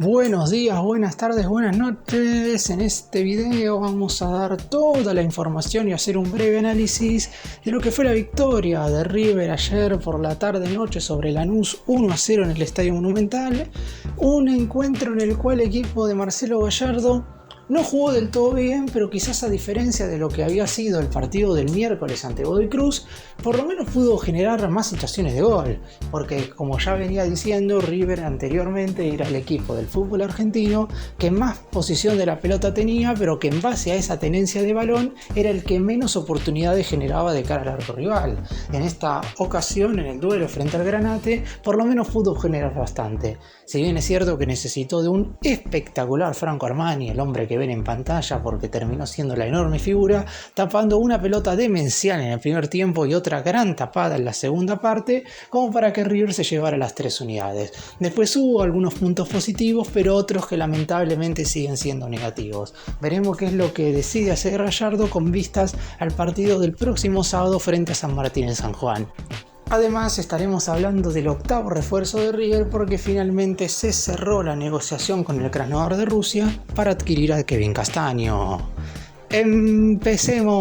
Buenos días, buenas tardes, buenas noches. En este video vamos a dar toda la información y hacer un breve análisis de lo que fue la victoria de River ayer por la tarde-noche sobre Lanús 1-0 en el Estadio Monumental. Un encuentro en el cual el equipo de Marcelo Gallardo no jugó del todo bien, pero quizás a diferencia de lo que había sido el partido del miércoles ante Godoy Cruz, por lo menos pudo generar más situaciones de gol, porque como ya venía diciendo, River anteriormente era el equipo del fútbol argentino que más posición de la pelota tenía, pero que en base a esa tenencia de balón era el que menos oportunidades generaba de cara al arco rival. En esta ocasión, en el duelo frente al Granate, por lo menos pudo generar bastante. Si bien es cierto que necesitó de un espectacular Franco Armani, el hombre que ven en pantalla porque terminó siendo la enorme figura, tapando una pelota demencial en el primer tiempo y otra gran tapada en la segunda parte, como para que River se llevara las 3 unidades. Después hubo algunos puntos positivos, pero otros que lamentablemente siguen siendo negativos. Veremos qué es lo que decide hacer Gallardo con vistas al partido del próximo sábado frente a San Martín en San Juan. Además estaremos hablando del octavo refuerzo de River porque finalmente se cerró la negociación con el Krasnodar de Rusia para adquirir a Kevin Castaño. ¡Empecemos!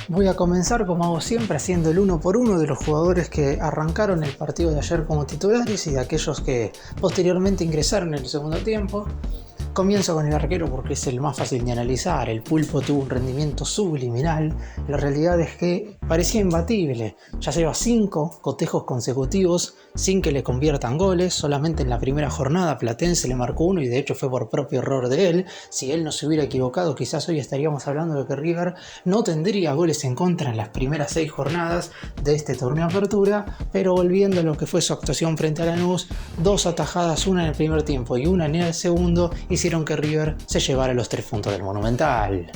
Voy a comenzar como hago siempre haciendo el uno por uno de los jugadores que arrancaron el partido de ayer como titulares y de aquellos que posteriormente ingresaron en el segundo tiempo. Comienzo con el arquero porque es el más fácil de analizar. El Pulpo tuvo un rendimiento subliminal. La realidad es que parecía imbatible. Ya lleva 5 cotejos consecutivos sin que le conviertan goles. Solamente en la primera jornada Platense le marcó 1 y de hecho fue por propio error de él. Si él no se hubiera equivocado, quizás hoy estaríamos hablando de que River no tendría goles en contra en las primeras 6 jornadas de este torneo de apertura. Pero volviendo a lo que fue su actuación frente a Lanús, 2 atajadas, una en el primer tiempo y una en el segundo, hicieron que River se llevara los 3 puntos del Monumental.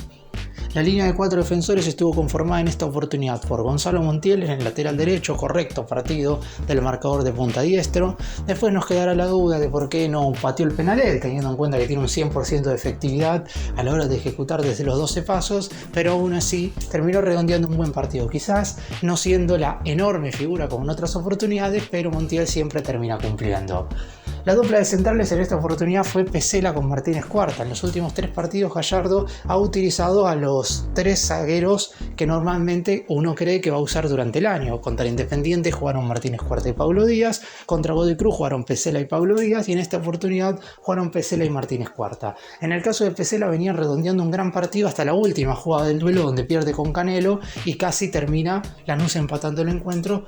La línea de 4 defensores estuvo conformada en esta oportunidad por Gonzalo Montiel en el lateral derecho, correcto partido del marcador de punta diestro. Después nos quedará la duda de por qué no pateó el penal él, teniendo en cuenta que tiene un 100% de efectividad a la hora de ejecutar desde los 12 pasos, pero aún así terminó redondeando un buen partido. Quizás no siendo la enorme figura como en otras oportunidades, pero Montiel siempre termina cumpliendo. La dupla de centrales en esta oportunidad fue Pesela con Martínez Cuarta. En los últimos 3 partidos Gallardo ha utilizado a los 3 zagueros que normalmente uno cree que va a usar durante el año. Contra Independiente jugaron Martínez Cuarta y Pablo Díaz, contra Godoy Cruz jugaron Pesela y Pablo Díaz y en esta oportunidad jugaron Pesela y Martínez Cuarta. En el caso de Pesela venían redondeando un gran partido hasta la última jugada del duelo donde pierde con Canelo y casi termina Lanús empatando el encuentro,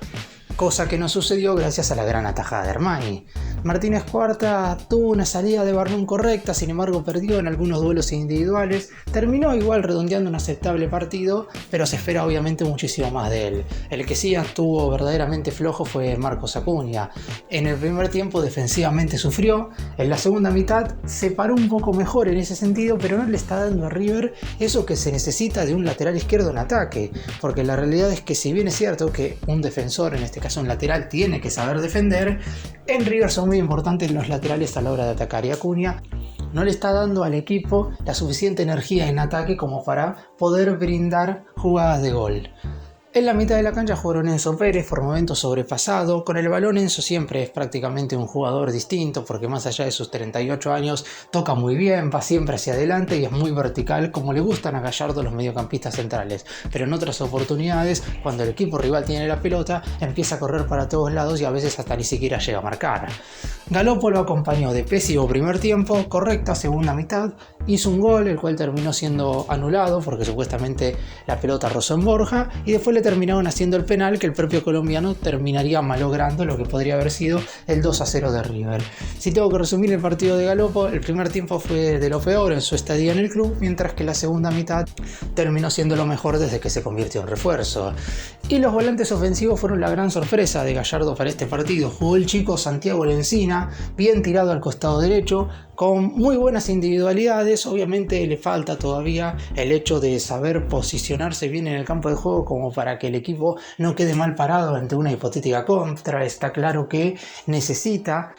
cosa que no sucedió gracias a la gran atajada de Armani. Martínez Cuarta tuvo una salida de Barnum correcta, sin embargo perdió en algunos duelos individuales, terminó igual redondeando un aceptable partido, pero se espera obviamente muchísimo más de él. El que sí estuvo verdaderamente flojo fue Marcos Acuña. En el primer tiempo defensivamente sufrió, en la segunda mitad se paró un poco mejor en ese sentido, pero no le está dando a River eso que se necesita de un lateral izquierdo en ataque, porque la realidad es que si bien es cierto que un defensor, en este caso un lateral, tiene que saber defender, en River son muy importantes los laterales a la hora de atacar y Acuña no le está dando al equipo la suficiente energía en ataque como para poder brindar jugadas de gol. En la mitad de la cancha jugaron Enzo Pérez, por momentos sobrepasado. Con el balón Enzo siempre es prácticamente un jugador distinto porque más allá de sus 38 años toca muy bien, va siempre hacia adelante y es muy vertical como le gustan a Gallardo los mediocampistas centrales. Pero en otras oportunidades, cuando el equipo rival tiene la pelota, empieza a correr para todos lados y a veces hasta ni siquiera llega a marcar. Galopo lo acompañó de pésimo primer tiempo, correcta segunda mitad, hizo un gol el cual terminó siendo anulado porque supuestamente la pelota rozó en Borja y después le terminaron haciendo el penal que el propio colombiano terminaría malogrando lo que podría haber sido el 2-0 de River. Si tengo que resumir el partido de Galopo, el primer tiempo fue de lo peor en su estadía en el club, mientras que la segunda mitad terminó siendo lo mejor desde que se convirtió en refuerzo. Y los volantes ofensivos fueron la gran sorpresa de Gallardo para este partido. Jugó el chico Santiago Lencina, bien tirado al costado derecho, con muy buenas individualidades. Obviamente le falta todavía el hecho de saber posicionarse bien en el campo de juego como para que el equipo no quede mal parado ante una hipotética contra. Está claro que necesita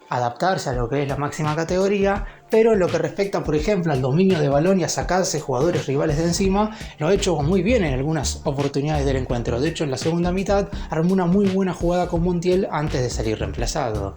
adaptarse a lo que es la máxima categoría, pero en lo que respecta, por ejemplo, al dominio de balón y a sacarse jugadores rivales de encima, lo ha hecho muy bien en algunas oportunidades del encuentro. De hecho, en la segunda mitad armó una muy buena jugada con Montiel antes de salir reemplazado.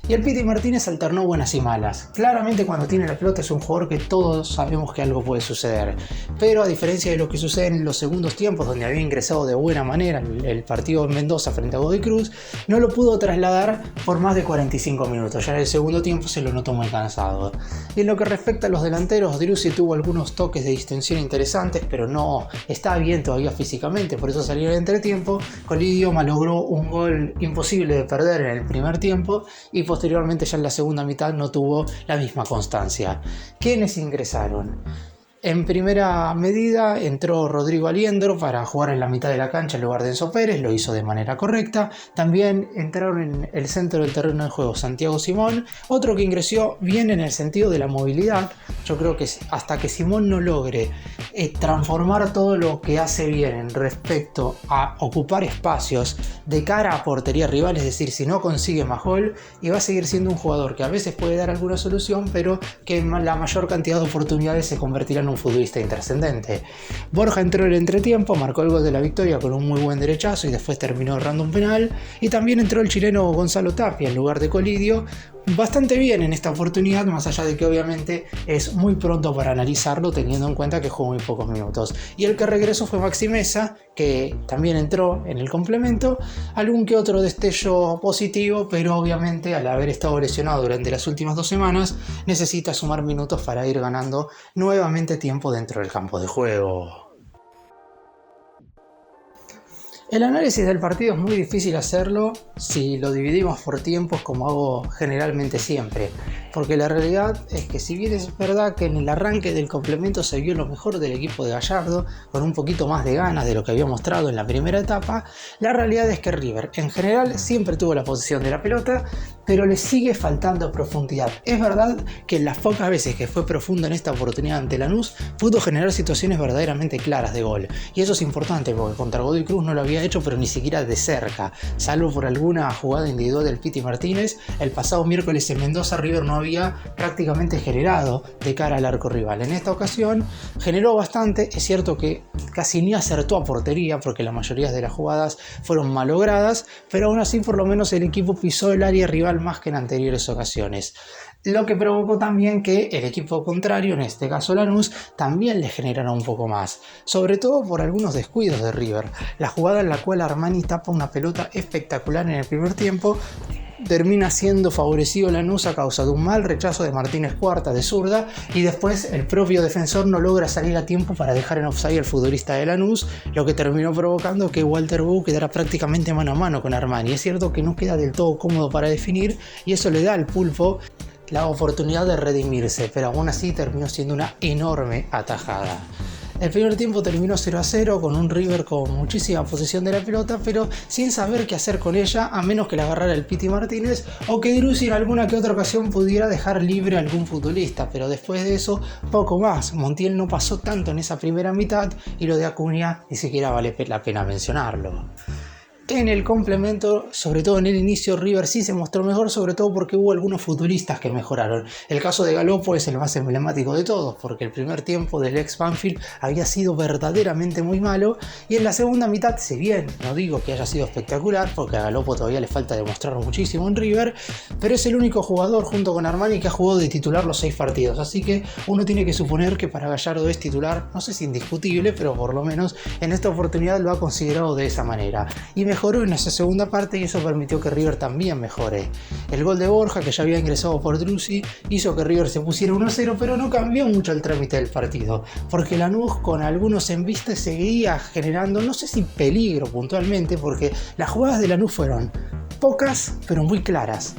Y el Piti Martínez alternó buenas y malas. Claramente cuando tiene la pelota es un jugador que todos sabemos que algo puede suceder. Pero a diferencia de lo que sucede en los segundos tiempos, donde había ingresado de buena manera el partido en Mendoza frente a Godoy Cruz, no lo pudo trasladar por más de 45 minutos. Ya en el segundo tiempo se lo notó muy cansado. Y en lo que respecta a los delanteros, Driussi tuvo algunos toques de distensión interesantes, pero no está bien todavía físicamente, por eso salió en el entretiempo. Colidio malogró un gol imposible de perder en el primer tiempo y posteriormente ya en la segunda mitad no tuvo la misma constancia. ¿Quiénes ingresaron? En primera medida entró Rodrigo Aliendro para jugar en la mitad de la cancha en lugar de Enzo Pérez, lo hizo de manera correcta. También entraron en el centro del terreno de juego Santiago Simón, otro que ingresó bien en el sentido de la movilidad. Yo creo que hasta que Simón no logre transformar todo lo que hace bien respecto a ocupar espacios de cara a portería rival, es decir, si no consigue más gol, y va a seguir siendo un jugador que a veces puede dar alguna solución, pero que en la mayor cantidad de oportunidades se convertirá en un futbolista intrascendente. Borja entró en el entretiempo, marcó el gol de la victoria con un muy buen derechazo y después terminó errando un penal, y también entró el chileno Gonzalo Tapia en lugar de Colidio, bastante bien en esta oportunidad, más allá de que obviamente es muy pronto para analizarlo teniendo en cuenta que jugó muy pocos minutos. Y el que regresó fue Maxi Meza, que también entró en el complemento, algún que otro destello positivo, pero obviamente al haber estado lesionado durante las últimas 2 semanas necesita sumar minutos para ir ganando nuevamente tiempo dentro del campo de juego. El análisis del partido es muy difícil hacerlo si lo dividimos por tiempos como hago generalmente siempre, porque la realidad es que si bien es verdad que en el arranque del complemento se vio lo mejor del equipo de Gallardo, con un poquito más de ganas de lo que había mostrado en la primera etapa, la realidad es que River en general siempre tuvo la posesión de la pelota, pero le sigue faltando profundidad. Es verdad que en las pocas veces que fue profundo en esta oportunidad ante Lanús, pudo generar situaciones verdaderamente claras de gol, y eso es importante porque contra Godoy Cruz no lo había hecho, pero ni siquiera de cerca, salvo por alguna jugada individual del Piti Martínez. El pasado miércoles en Mendoza River no había prácticamente generado de cara al arco rival. En esta ocasión generó bastante, es cierto que casi ni acertó a portería porque la mayoría de las jugadas fueron malogradas, pero aún así por lo menos el equipo pisó el área rival más que en anteriores ocasiones. Lo que provocó también que el equipo contrario, en este caso Lanús, también le generara un poco más, sobre todo por algunos descuidos de River. La jugada en la cual Armani tapa una pelota espectacular en el primer tiempo termina siendo favorecido Lanús a causa de un mal rechazo de Martínez Cuarta de zurda, y después el propio defensor no logra salir a tiempo para dejar en offside al futbolista de Lanús, lo que terminó provocando que Walter Bou quedara prácticamente mano a mano con Armani. Es cierto que no queda del todo cómodo para definir y eso le da al pulpo la oportunidad de redimirse, pero aún así terminó siendo una enorme atajada. El primer tiempo terminó 0-0 con un River con muchísima posesión de la pelota, pero sin saber qué hacer con ella, a menos que la agarrara el Piti Martínez o que Driussi en alguna que otra ocasión pudiera dejar libre a algún futbolista, pero después de eso poco más. Montiel no pasó tanto en esa primera mitad y lo de Acuña ni siquiera vale la pena mencionarlo. En el complemento, sobre todo en el inicio, River sí se mostró mejor, sobre todo porque hubo algunos futbolistas que mejoraron. El caso de Galopo es el más emblemático de todos, porque el primer tiempo del ex Banfield había sido verdaderamente muy malo, y en la segunda mitad, si bien no digo que haya sido espectacular, porque a Galopo todavía le falta demostrar muchísimo en River, pero es el único jugador junto con Armani que ha jugado de titular los 6 partidos, así que uno tiene que suponer que para Gallardo es titular, no sé si indiscutible, pero por lo menos en esta oportunidad lo ha considerado de esa manera. Y mejoró en esa segunda parte y eso permitió que River también mejore. El gol de Borja, que ya había ingresado por Driussi, hizo que River se pusiera 1-0, pero no cambió mucho el trámite del partido, porque Lanús con algunos embistes seguía generando, no sé si peligro puntualmente, porque las jugadas de Lanús fueron pocas pero muy claras,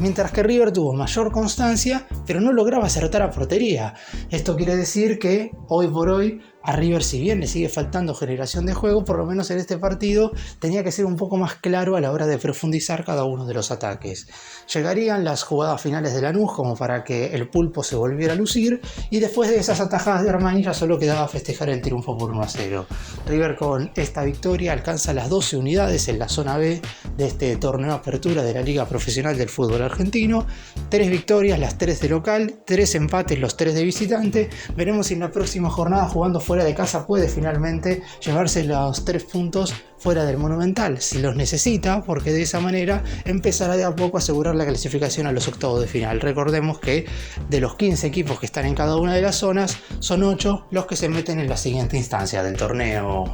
mientras que River tuvo mayor constancia pero no lograba acertar a portería. Esto quiere decir que hoy por hoy a River, si bien le sigue faltando generación de juego, por lo menos en este partido tenía que ser un poco más claro a la hora de profundizar cada uno de los ataques. Llegarían las jugadas finales de Lanús como para que el pulpo se volviera a lucir, y después de esas atajadas de Armani ya solo quedaba festejar el triunfo por 1-0. River con esta victoria alcanza las 12 unidades en la zona B de este torneo apertura de la Liga Profesional del Fútbol Argentino. 3 victorias, las 3 de local, 3 empates, los 3 de visitante. Veremos si en la próxima jornada, jugando fuera de casa, puede finalmente llevarse los 3 puntos fuera del Monumental, si los necesita, porque de esa manera empezará de a poco a asegurar la clasificación a los octavos de final. Recordemos que de los 15 equipos que están en cada una de las zonas, son 8 los que se meten en la siguiente instancia del torneo.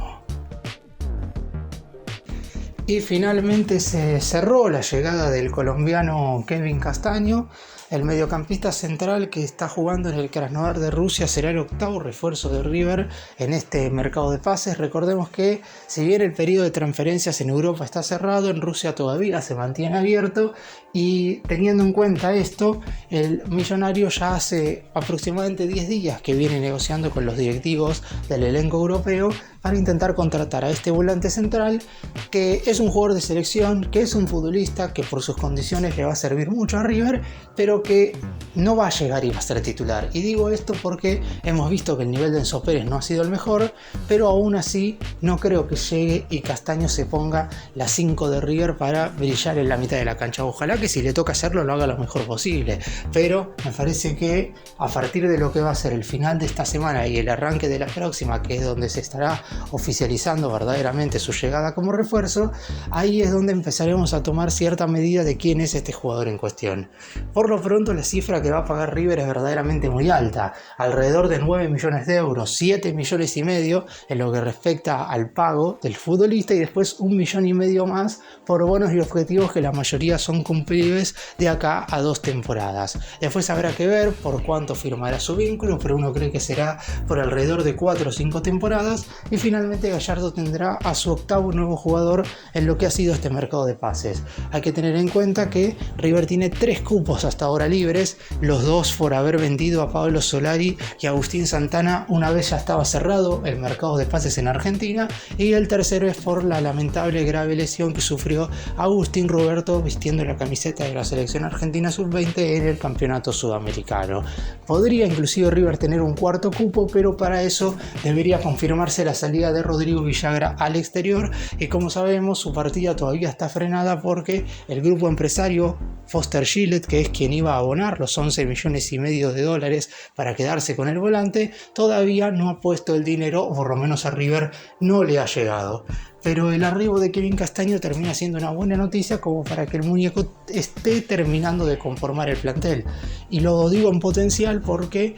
Y finalmente se cerró la llegada del colombiano Kevin Castaño. El mediocampista central que está jugando en el Krasnodar de Rusia será el octavo refuerzo de River en este mercado de pases. Recordemos que si bien el periodo de transferencias en Europa está cerrado, en Rusia todavía se mantiene abierto, y teniendo en cuenta esto, el millonario ya hace aproximadamente 10 días que viene negociando con los directivos del elenco europeo para intentar contratar a este volante central, que es un jugador de selección, que es un futbolista que por sus condiciones le va a servir mucho a River, pero que no va a llegar y va a ser titular. Y digo esto porque hemos visto que el nivel de Enzo Pérez no ha sido el mejor, pero aún así no creo que llegue y Castaño se ponga la 5 de River para brillar en la mitad de la cancha. Ojalá que si le toca hacerlo lo haga lo mejor posible, pero me parece que a partir de lo que va a ser el final de esta semana y el arranque de la próxima, que es donde se estará oficializando verdaderamente su llegada como refuerzo, ahí es donde empezaremos a tomar cierta medida de quién es este jugador en cuestión. Por lo pronto, la cifra que va a pagar River es verdaderamente muy alta, alrededor de 9 millones de euros, 7 millones y medio en lo que respecta al pago del futbolista, y después 1,5 millones más por bonos y objetivos que la mayoría son cumplibles de acá a 2 temporadas. Después habrá que ver por cuánto firmará su vínculo, pero uno cree que será por alrededor de 4 o 5 temporadas, y finalmente Gallardo tendrá a su octavo nuevo jugador en lo que ha sido este mercado de pases. Hay que tener en cuenta que River tiene 3 cupos hasta ahora libres, los 2 por haber vendido a Pablo Solari y Agustín Santana una vez ya estaba cerrado el mercado de pases en Argentina, y el tercero es por la lamentable grave lesión que sufrió Agustín Roberto vistiendo la camiseta de la selección argentina sub-20 en el campeonato sudamericano. Podría inclusive River tener un cuarto cupo, pero para eso debería confirmarse la salida de Rodrigo Villagra al exterior, y como sabemos su partida todavía está frenada porque el grupo empresario Foster Gillett, que es quien iba a abonar los 11 millones y medio de dólares para quedarse con el volante, todavía no ha puesto el dinero, o por lo menos a River no le ha llegado. Pero el arribo de Kevin Castaño termina siendo una buena noticia como para que el muñeco esté terminando de conformar el plantel. Y lo digo en potencial porque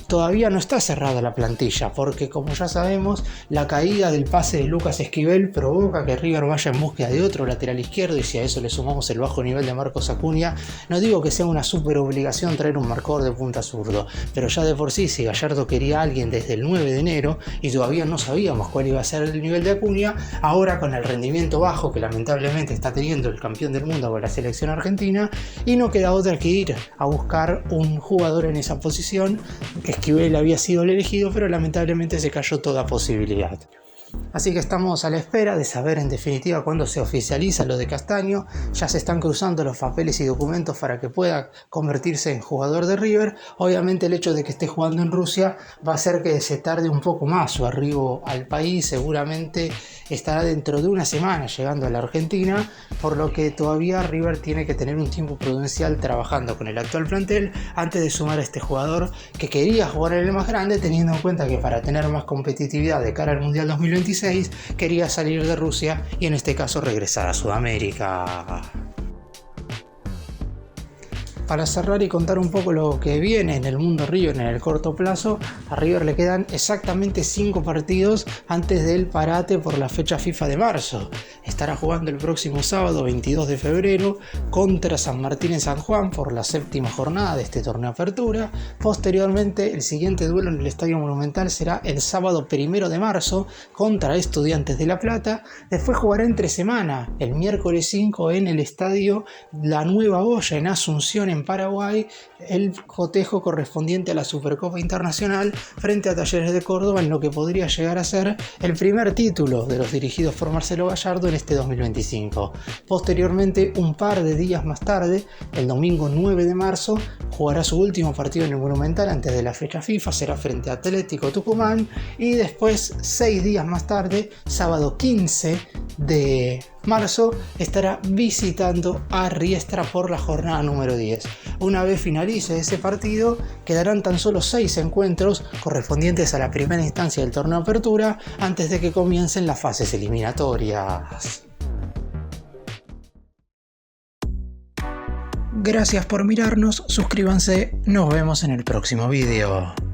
todavía no está cerrada la plantilla, porque como ya sabemos, la caída del pase de Lucas Esquivel provoca que River vaya en búsqueda de otro lateral izquierdo, y si a eso le sumamos el bajo nivel de Marcos Acuña, no digo que sea una super obligación traer un marcador de punta zurdo, pero ya de por sí, si Gallardo quería a alguien desde el 9 de enero y todavía no sabíamos cuál iba a ser el nivel de Acuña, ahora con el rendimiento bajo que lamentablemente está teniendo el campeón del mundo con la selección argentina, y no queda otra que ir a buscar un jugador en esa posición. Esquivel había sido el elegido, pero lamentablemente se cayó toda posibilidad. Así que estamos a la espera de saber en definitiva cuándo se oficializa lo de Castaño. Ya se están cruzando los papeles y documentos para que pueda convertirse en jugador de River. Obviamente el hecho de que esté jugando en Rusia va a hacer que se tarde un poco más su arribo al país. Seguramente estará dentro de una semana llegando a la Argentina, por lo que todavía River tiene que tener un tiempo prudencial trabajando con el actual plantel antes de sumar a este jugador que quería jugar en el más grande, teniendo en cuenta que para tener más competitividad de cara al Mundial 2026 quería salir de Rusia y en este caso regresar a Sudamérica. Para cerrar y contar un poco lo que viene en el mundo River en el corto plazo, a River le quedan exactamente 5 partidos antes del parate por la fecha FIFA de marzo. Estará jugando el próximo sábado 22 de febrero contra San Martín en San Juan por la 7ª jornada de este torneo apertura. Posteriormente, el siguiente duelo en el Estadio Monumental será el sábado 1 de marzo contra Estudiantes de La Plata. Después jugará entre semana el miércoles 5 en el Estadio La Nueva Boya en Asunción, en en Paraguay el cotejo correspondiente a la Supercopa Internacional frente a Talleres de Córdoba, en lo que podría llegar a ser el primer título de los dirigidos por Marcelo Gallardo en este 2025. Posteriormente, un par de días más tarde, el domingo 9 de marzo, jugará su último partido en el Monumental antes de la fecha FIFA, será frente a Atlético Tucumán, y después, 6 días más tarde, sábado 15 de marzo, estará visitando a Riestra por la jornada número 10. Una vez finalice ese partido, quedarán tan solo 6 encuentros correspondientes a la primera instancia del torneo Apertura antes de que comiencen las fases eliminatorias. Gracias por mirarnos, suscríbanse, nos vemos en el próximo video.